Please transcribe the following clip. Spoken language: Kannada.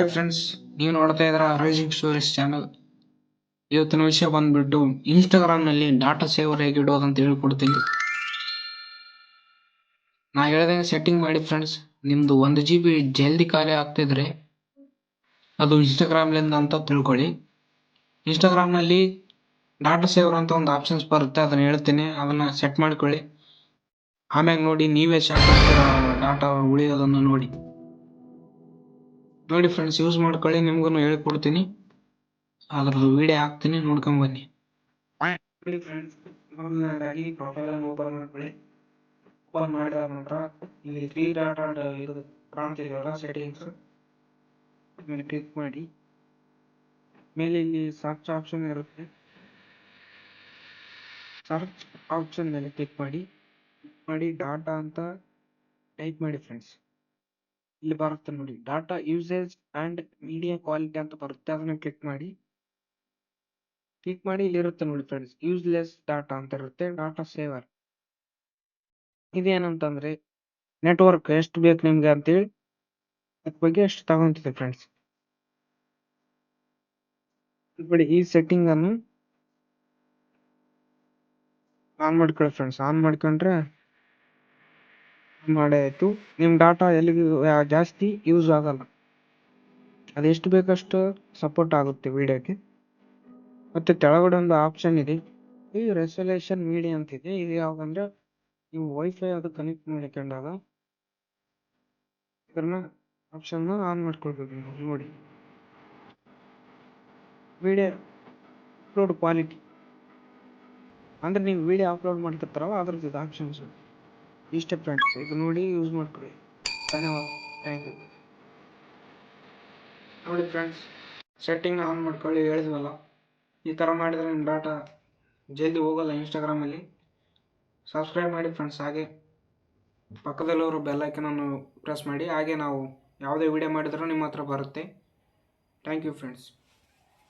ಹಾಯ್ ಫ್ರೆಂಡ್ಸ್, ನೀವು ನೋಡ್ತಾ ಇದ್ದೀರಾ ರೈಸಿಂಗ್ ಸ್ಟೋರೀಸ್ ಚಾನಲ್. ಇವತ್ತಿನ ವಿಷಯ ಬಂದ್ಬಿಟ್ಟು ಇನ್ಸ್ಟಾಗ್ರಾಮ್ನಲ್ಲಿ ಡಾಟಾ ಸೇವರ್ ಹೇಗೆ ಇಡೋದು ಅಂತ ಹೇಳ್ಕೊಡ್ತೀನಿ. ನಾ ಹೇಳ್ದಂಗೆ ಸೆಟ್ಟಿಂಗ್ ಮಾಡಿ ಫ್ರೆಂಡ್ಸ್. ನಿಮ್ದು 1 GB ಜಲ್ದಿ ಖಾಲಿ ಆಗ್ತಿದ್ರೆ ಅದು ಇನ್ಸ್ಟಾಗ್ರಾಮ್ಲಿಂದ ಅಂತ ತಿಳ್ಕೊಳ್ಳಿ. ಇನ್ಸ್ಟಾಗ್ರಾಮ್ನಲ್ಲಿ ಡಾಟಾ ಸೇವರ್ ಅಂತ ಒಂದು ಆಪ್ಷನ್ಸ್ ಬರುತ್ತೆ, ಅದನ್ನ ಹೇಳ್ತೀನಿ, ಅದನ್ನ ಸೆಟ್ ಮಾಡ್ಕೊಳ್ಳಿ. ಆಮ್ಯಾಗ ನೋಡಿ ನೀವೇ ಸೆಟ್ ಮಾಡ್ತೀರಾ ಡಾಟಾ ಉಳಿಯೋದನ್ನು ನೋಡಿ ಫ್ರೆಂಡ್ಸ್, ಯೂಸ್ ಮಾಡ್ಕೊಳ್ಳಿ. ನಿಮ್ಗೂ ಹೇಳ್ಕೊಡ್ತೀನಿ, ಅದ್ರದ್ದು ವಿಡಿಯೋ ಹಾಕ್ತೀನಿ, ನೋಡ್ಕೊಂಡ್ ಬನ್ನಿ. ನೋಡಿ ಫ್ರೆಂಡ್ಸ್, ಮೊದಲನೇದಾಗಿ ಪ್ರೊಫೈಲ್ ಅನ್ನು ಓಪನ್ ಮಾಡ್ಕೊಳ್ಳಿ. ಓಪನ್ ಮಾಡಿದ ನಂತರ ಇಲ್ಲಿ 3 ಡಾಟ್ ಇದು ಕಾಣ್ತಿದೆಯಲ್ಲ ಸೆಟ್ಟಿಂಗ್ಸ್, ಇದನ್ನ ಕ್ಲಿಕ್ ಮಾಡಿ. ಮೇಲೆ ಇಲ್ಲಿ ಸರ್ಚ್ ಆಪ್ಷನ್ ಇರುತ್ತೆ, ಸರ್ಚ್ ಆಪ್ಷನ್ ಮೇಲೆ ಕ್ಲಿಕ್ ಮಾಡಿ ಡಾಟಾ ಅಂತ ಟೈಪ್ ಮಾಡಿ ಫ್ರೆಂಡ್ಸ್. ಇಲ್ಲಿ ಬರುತ್ತೆ ನೋಡಿ, data usage and media quality ಅಂತ ಬರುತ್ತೆ, ಅದನ್ನ ಕ್ಲಿಕ್ ಮಾಡಿ. ಇಲ್ಲಿ ಇರುತ್ತೆ ನೋಡಿ ಫ್ರೆಂಡ್ಸ್, ಯೂಸ್ಲೆಸ್ ಡಾಟಾ ಅಂತ ಇರುತ್ತೆ, ಡಾಟಾ ಸೇವರ್. ಇದೇನಂತಂದ್ರೆ ನೆಟ್ವರ್ಕ್ ಎಷ್ಟು ಬೇಕು ನಿಮ್ಗೆ ಅಂತೇಳಿ ಅದ್ರ ಬಗ್ಗೆ ಎಷ್ಟು ತಗೊಂತಿದೆ ಫ್ರೆಂಡ್ಸ್. ನೋಡಿ, ಈ ಸೆಟ್ಟಿಂಗ್ ಅನ್ನು ಆನ್ ಮಾಡ್ಕೊಳ್ಳಿ ಫ್ರೆಂಡ್ಸ್. ಆನ್ ಮಾಡ್ಕೊಂಡ್ರೆ ಮಾಡೇ ಆಯ್ತು. ನಿಮ್ ಡಾಟಾ ಎಲ್ಲಿಗೂ ಜಾಸ್ತಿ ಯೂಸ್ ಆಗಲ್ಲ, ಅದೆಷ್ಟು ಬೇಕಷ್ಟು ಸಪೋರ್ಟ್ ಆಗುತ್ತೆ ವಿಡಿಯೋಕ್ಕೆ. ಮತ್ತೆ ಕೆಳಗಡೆ ಒಂದು ಆಪ್ಷನ್ ಇದೆ, ಈ ರೆಸಲ್ಯೂಷನ್ ಮೀಡಿಯಾ ಅಂತಿದೆ. ಇದು ಯಾವ್ದಂದ್ರೆ ನೀವು ವೈಫೈ ಅದು ಕನೆಕ್ಟ್ ಮಾಡಿಕೊಂಡಾಗ ಇದನ್ನ ಆಪ್ಷನ್ ಆನ್ ಮಾಡ್ಕೊಳ್ಬೇಕು ನೀವು. ನೋಡಿ, ವಿಡಿಯೋ ಅಪ್ಲೋಡ್ ಕ್ವಾಲಿಟಿ ಅಂದ್ರೆ ನೀವು ವಿಡಿಯೋ ಅಪ್ಲೋಡ್ ಮಾಡ್ತಿರ್ತಾರಲ್ಲ ಅದ್ರದ್ದು ಇದು ಆಪ್ಷನ್ಸ್. ಇಷ್ಟೇ ಫ್ರೆಂಡ್ಸ್, ಇದು ನೋಡಿ ಯೂಸ್ ಮಾಡ್ಕೊಳ್ಳಿ. ಧನ್ಯವಾದ, ಥ್ಯಾಂಕ್ ಯು. ನೋಡಿ ಫ್ರೆಂಡ್ಸ್, ಸೆಟ್ಟಿಂಗ್ ಆನ್ ಮಾಡ್ಕೊಳ್ಳಿ, ಹೇಳಿದ್ವಲ್ಲ. ಈ ಥರ ಮಾಡಿದರೆ ನಿಮ್ಮ ಡಾಟಾ ಜಲ್ದಿ ಹೋಗಲ್ಲ ಇನ್ಸ್ಟಾಗ್ರಾಮಲ್ಲಿ. ಸಬ್ಸ್ಕ್ರೈಬ್ ಮಾಡಿ ಫ್ರೆಂಡ್ಸ್. ಹಾಗೆ ಪಕ್ಕದಲ್ಲಿರೋ ಬೆಲ್ ಐಕನನ್ನು ಪ್ರೆಸ್ ಮಾಡಿ. ಹಾಗೆ ನಾವು ಯಾವುದೇ ವಿಡಿಯೋ ಮಾಡಿದ್ರೂ ನಿಮ್ಮ ಹತ್ರ ಬರುತ್ತೆ. Thank you friends.